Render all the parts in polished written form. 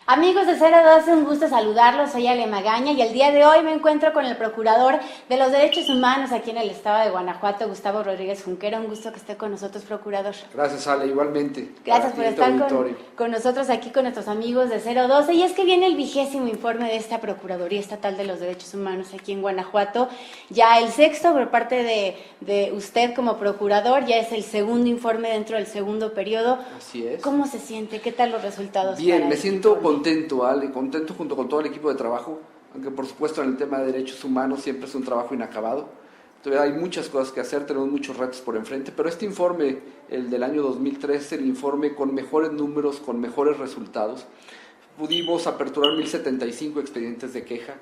Amigos de 012, un gusto saludarlos, soy Ale Magaña y el día de hoy me encuentro con el Procurador de los Derechos Humanos aquí en el estado de Guanajuato, Gustavo Rodríguez Junquera. Un gusto que esté con nosotros, Procurador. Gracias, Ale, igualmente. Gracias por estar con nosotros aquí, con nuestros amigos de 012. Y es que viene el 20º informe de esta Procuraduría Estatal de los Derechos Humanos aquí en Guanajuato. Ya el sexto por parte de usted como Procurador, ya es el segundo informe dentro del segundo periodo. Así es. ¿Cómo se siente? ¿Qué tal los resultados? Bien, me siento contento, Ale, contento junto con todo el equipo de trabajo, aunque por supuesto en el tema de derechos humanos siempre es un trabajo inacabado. Todavía hay muchas cosas que hacer, tenemos muchos retos por enfrente, pero este informe, el del año 2013, es el informe con mejores números, con mejores resultados. Pudimos aperturar 1075 expedientes de queja,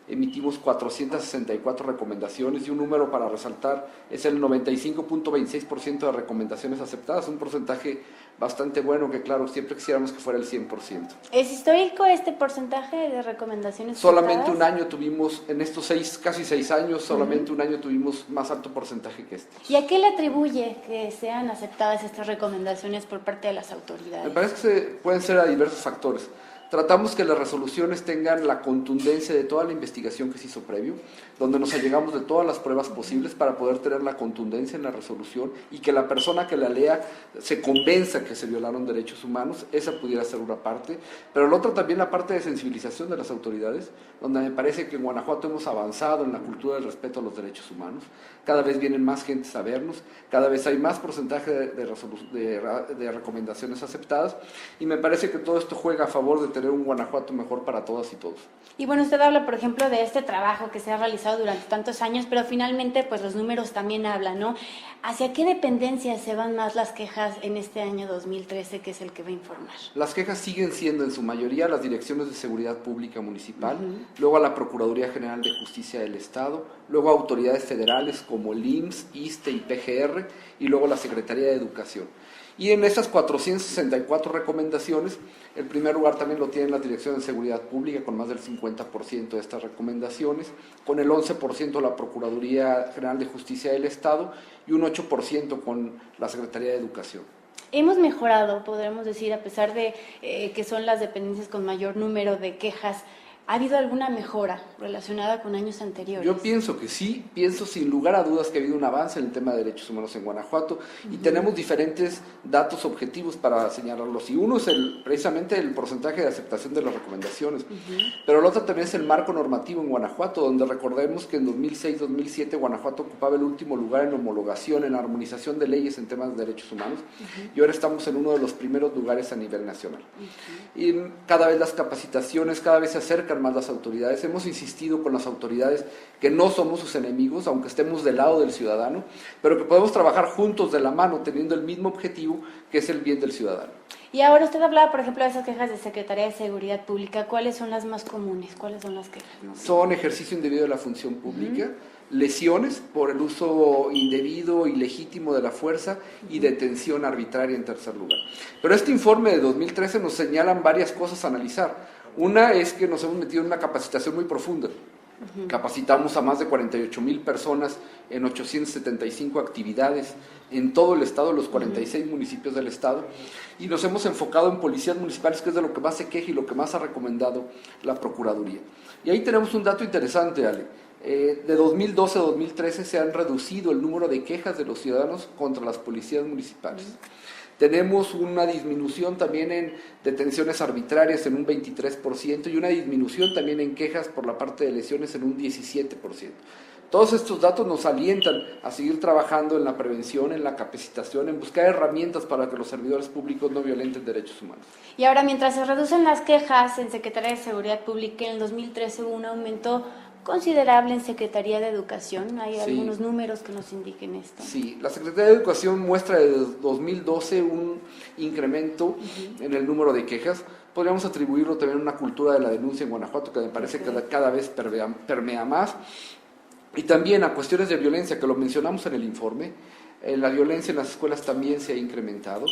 emitimos 464 recomendaciones y un número para resaltar es el 95.26% de recomendaciones aceptadas, un porcentaje bastante bueno que claro, siempre quisiéramos que fuera el 100%. ¿Es histórico este porcentaje de recomendaciones Solamente aceptadas? un año tuvimos, en estos casi seis años, solamente un año tuvimos más alto porcentaje que este. ¿Y a qué le atribuye que sean aceptadas estas recomendaciones por parte de las autoridades? Me parece que pueden ser a diversos factores. Tratamos que las resoluciones tengan la contundencia de toda la investigación que se hizo previo, donde nos allegamos de todas las pruebas posibles para poder tener la contundencia en la resolución y que la persona que la lea se convenza que se violaron derechos humanos. Esa pudiera ser una parte, pero la otra también la parte de sensibilización de las autoridades, donde me parece que en Guanajuato hemos avanzado en la cultura del respeto a los derechos humanos. Cada vez vienen más gente a vernos, cada vez hay más porcentaje de recomendaciones aceptadas y me parece que todo esto juega a favor de tener un Guanajuato mejor para todas y todos. Y bueno, usted habla, por ejemplo, de este trabajo que se ha realizado durante tantos años, pero finalmente, pues los números también hablan, ¿no? ¿Hacia qué dependencias se van más las quejas en este año 2013, que es el que va a informar? Las quejas siguen siendo en su mayoría las direcciones de seguridad pública municipal, luego a la Procuraduría General de Justicia del Estado, luego a autoridades federales como el IMSS, ISSSTE y PGR, y luego la Secretaría de Educación. Y en esas 464 recomendaciones, el primer lugar también lo tiene la Dirección de Seguridad Pública, con más del 50% de estas recomendaciones, con el 11% la Procuraduría General de Justicia del Estado y un 8% con la Secretaría de Educación. Hemos mejorado, podremos decir, a pesar de que son las dependencias con mayor número de quejas. ¿Ha habido alguna mejora relacionada con años anteriores? Yo pienso que sí, pienso sin lugar a dudas que ha habido un avance en el tema de derechos humanos en Guanajuato y tenemos diferentes datos objetivos para señalarlos. Y uno es precisamente el porcentaje de aceptación de las recomendaciones, pero el otro también es el marco normativo en Guanajuato, donde recordemos que en 2006-2007 Guanajuato ocupaba el último lugar en homologación, en armonización de leyes en temas de derechos humanos y ahora estamos en uno de los primeros lugares a nivel nacional. Y cada vez las capacitaciones, cada vez se acercan más las autoridades. Hemos insistido con las autoridades que no somos sus enemigos, aunque estemos del lado del ciudadano, pero que podemos trabajar juntos de la mano, teniendo el mismo objetivo, que es el bien del ciudadano. Y ahora usted hablaba, por ejemplo, de esas quejas de Secretaría de Seguridad Pública. ¿Cuáles son las más comunes? ¿Cuáles son las quejas? No sé. Son ejercicio indebido de la función pública, lesiones por el uso indebido, ilegítimo de la fuerza y detención arbitraria en tercer lugar. Pero este informe de 2013 nos señalan varias cosas a analizar. Una es que nos hemos metido en una capacitación muy profunda. Capacitamos a más de 48,000 personas en 875 actividades en todo el estado, los 46 municipios del estado, y nos hemos enfocado en policías municipales, que es de lo que más se queja y lo que más ha recomendado la Procuraduría. Y ahí tenemos un dato interesante, Ale. De 2012 a 2013 se han reducido el número de quejas de los ciudadanos contra las policías municipales. Tenemos una disminución también en detenciones arbitrarias en un 23% y una disminución también en quejas por la parte de lesiones en un 17%. Todos estos datos nos alientan a seguir trabajando en la prevención, en la capacitación, en buscar herramientas para que los servidores públicos no violenten derechos humanos. Y ahora, mientras se reducen las quejas en Secretaría de Seguridad Pública, en el 2013 hubo un aumento considerable en Secretaría de Educación. ¿Hay algunos números que nos indiquen esto? Sí, la Secretaría de Educación muestra desde 2012 un incremento en el número de quejas. Podríamos atribuirlo también a una cultura de la denuncia en Guanajuato que me parece que cada vez permea más. Y también a cuestiones de violencia, que lo mencionamos en el informe. La violencia en las escuelas también se ha incrementado.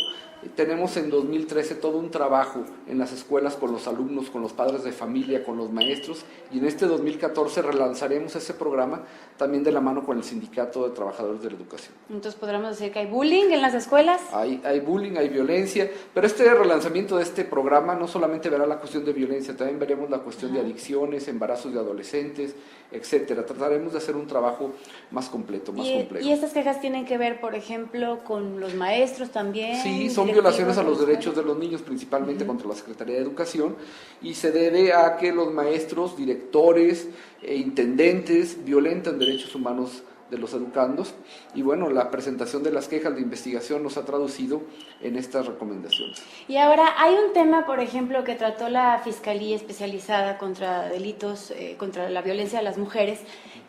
Tenemos en 2013 todo un trabajo en las escuelas con los alumnos, con los padres de familia, con los maestros, y en este 2014 relanzaremos ese programa también de la mano con el Sindicato de Trabajadores de la Educación. Entonces podríamos decir que hay bullying en las escuelas. Hay bullying, hay violencia, pero este relanzamiento de este programa no solamente verá la cuestión de violencia, también veremos la cuestión de adicciones, embarazos de adolescentes, etcétera. Trataremos de hacer un trabajo más completo, más complejo. ¿Y estas quejas tienen que ver, por ejemplo, con los maestros también? Sí, son violaciones a los derechos de los niños, principalmente contra la Secretaría de Educación, y se debe a que los maestros, directores e intendentes violentan derechos humanos de los educandos, y bueno, la presentación de las quejas de investigación nos ha traducido en estas recomendaciones. Y ahora hay un tema, por ejemplo, que trató la Fiscalía Especializada contra Delitos, contra la Violencia de las Mujeres,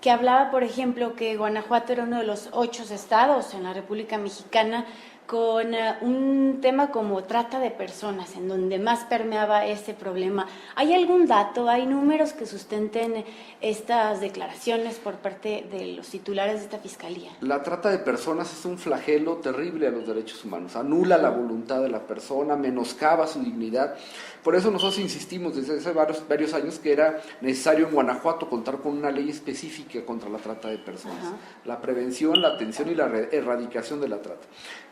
que hablaba, por ejemplo, que Guanajuato era uno de los 8 estados en la República Mexicana con un tema como trata de personas, en donde más permeaba este problema. ¿Hay algún dato, hay números que sustenten estas declaraciones por parte de los titulares de esta fiscalía? La trata de personas es un flagelo terrible a los derechos humanos, anula la voluntad de la persona, menoscaba su dignidad. Por eso nosotros insistimos desde hace varios años que era necesario en Guanajuato contar con una ley específica contra la trata de personas, la prevención, la atención y la erradicación de la trata.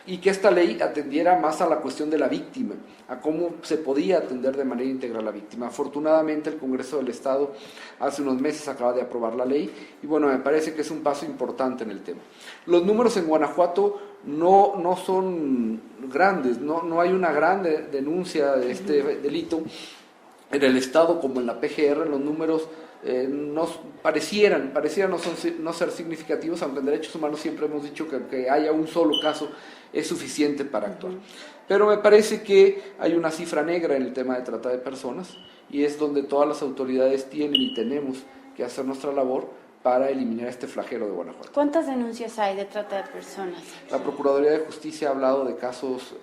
Y que esta ley atendiera más a la cuestión de la víctima, a cómo se podía atender de manera íntegra a la víctima. Afortunadamente el Congreso del Estado hace unos meses acaba de aprobar la ley y bueno, me parece que es un paso importante en el tema. Los números en Guanajuato no son grandes, no hay una gran denuncia de este delito en el Estado como en la PGR. Los números parecieran no ser significativos, aunque en derechos humanos siempre hemos dicho que haya un solo caso es suficiente para actuar. Pero me parece que hay una cifra negra en el tema de trata de personas y es donde todas las autoridades tienen y tenemos que hacer nuestra labor para eliminar este flagelo de Guanajuato. ¿Cuántas denuncias hay de trata de personas? La Procuraduría de Justicia ha hablado de casos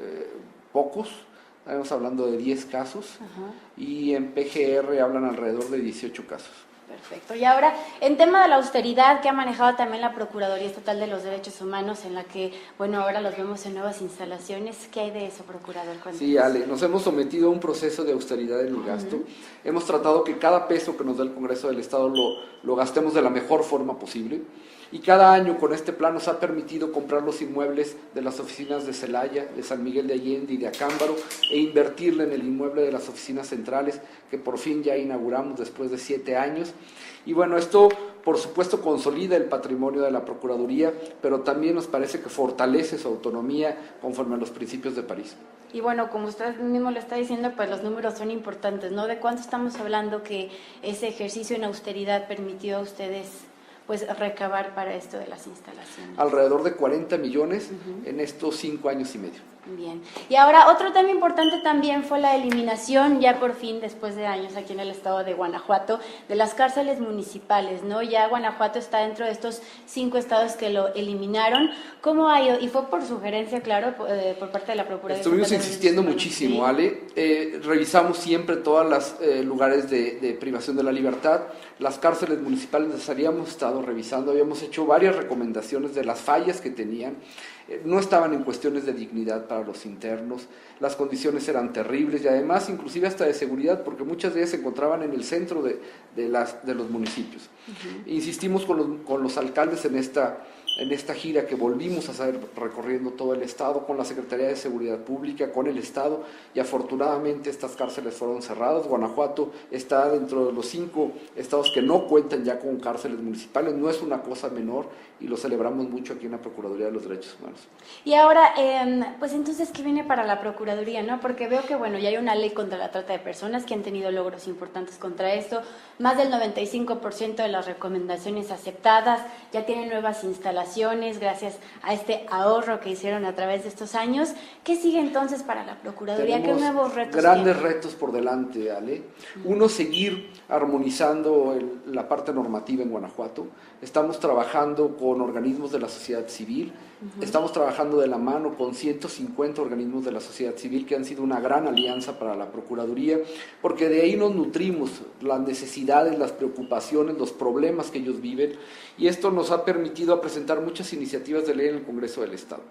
pocos, estamos hablando de 10 casos, y en PGR hablan alrededor de 18 casos. Perfecto. Y ahora, en tema de la austeridad que ha manejado también la Procuraduría Estatal de los Derechos Humanos, en la que, bueno, ahora los vemos en nuevas instalaciones, ¿qué hay de eso, Procurador? Sí, Ale, nos hemos sometido a un proceso de austeridad en el gasto. Hemos tratado que cada peso que nos da el Congreso del Estado lo gastemos de la mejor forma posible. Y cada año con este plan nos ha permitido comprar los inmuebles de las oficinas de Celaya, de San Miguel de Allende y de Acámbaro e invertirle en el inmueble de las oficinas centrales que por fin ya inauguramos después de 7 años. Y bueno, esto por supuesto consolida el patrimonio de la Procuraduría, pero también nos parece que fortalece su autonomía conforme a los principios de París. Y bueno, como usted mismo lo está diciendo, pues los números son importantes, ¿no? ¿De cuánto estamos hablando que ese ejercicio en austeridad permitió a ustedes pues recabar para esto de las instalaciones? Alrededor de 40 millones en estos 5 años y medio. Bien. Y ahora, otro tema importante también fue la eliminación, ya por fin, después de años aquí en el estado de Guanajuato, de las cárceles municipales, ¿no? Ya Guanajuato está dentro de estos 5 estados que lo eliminaron. ¿Cómo ha ido? Y fue por sugerencia, claro, por parte de la Procuraduría. Estuvimos insistiendo muchísimo, ¿sí? Ale. Revisamos siempre todos los lugares de privación de la libertad. Las cárceles municipales las habíamos estado revisando, habíamos hecho varias recomendaciones de las fallas que tenían. No estaban en cuestiones de dignidad para los internos, las condiciones eran terribles y además inclusive hasta de seguridad, porque muchas de ellas se encontraban en el centro de los municipios. Insistimos con los alcaldes en esta gira que volvimos a hacer recorriendo todo el estado, con la Secretaría de Seguridad Pública, con el estado, y afortunadamente estas cárceles fueron cerradas. Guanajuato está dentro de los 5 estados que no cuentan ya con cárceles municipales, no es una cosa menor y lo celebramos mucho aquí en la Procuraduría de los Derechos Humanos. Y ahora, pues entonces, ¿qué viene para la Procuraduría, no? Porque veo que, bueno, ya hay una ley contra la trata de personas que han tenido logros importantes contra esto, más del 95% de las recomendaciones aceptadas, ya tienen nuevas instalaciones gracias a este ahorro que hicieron a través de estos años. ¿Qué sigue entonces para la Procuraduría? ¿Qué nuevos retos grandes tienen? Retos por delante, Ale. Uno, seguir armonizando la parte normativa en Guanajuato. Estamos trabajando con organismos de la sociedad civil, estamos trabajando de la mano con 150 organismos de la sociedad civil que han sido una gran alianza para la Procuraduría, porque de ahí nos nutrimos las necesidades, las preocupaciones, los problemas que ellos viven, y esto nos ha permitido presentar impulsar muchas iniciativas de ley en el Congreso del Estado.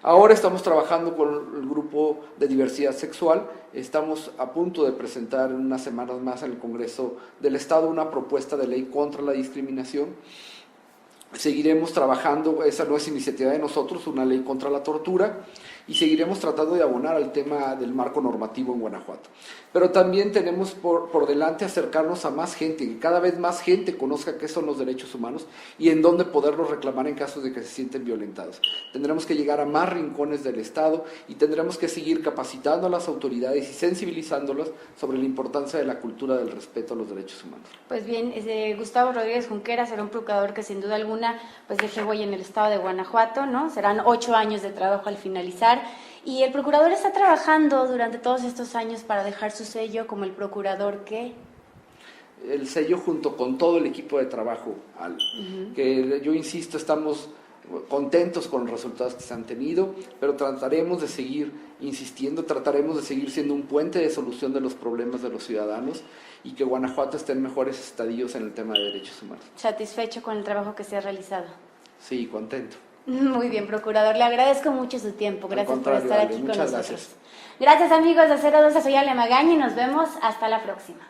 Ahora estamos trabajando con el grupo de diversidad sexual, estamos a punto de presentar en unas semanas más en el Congreso del Estado una propuesta de ley contra la discriminación. Seguiremos trabajando, esa no es iniciativa de nosotros, una ley contra la tortura, y seguiremos tratando de abonar al tema del marco normativo en Guanajuato. Pero también tenemos por delante acercarnos a más gente, que cada vez más gente conozca qué son los derechos humanos y en dónde poderlos reclamar en casos de que se sienten violentados. Tendremos que llegar a más rincones del Estado y tendremos que seguir capacitando a las autoridades y sensibilizándolas sobre la importancia de la cultura del respeto a los derechos humanos. Pues bien, Gustavo Rodríguez Junquera será un procurador que sin duda alguna pues deje huella en el Estado de Guanajuato, ¿no? Serán 8 años de trabajo al finalizar. Y el procurador está trabajando durante todos estos años para dejar su sello como el procurador que... El sello junto con todo el equipo de trabajo, que yo insisto, estamos contentos con los resultados que se han tenido, pero trataremos de seguir insistiendo, trataremos de seguir siendo un puente de solución de los problemas de los ciudadanos y que Guanajuato esté en mejores estadios en el tema de derechos humanos. ¿Satisfecho con el trabajo que se ha realizado? Sí, contento. Muy bien, procurador, le agradezco mucho su tiempo, gracias por estar aquí con nosotros. Gracias. Gracias amigos de 012, soy Ale Magaña y nos vemos hasta la próxima.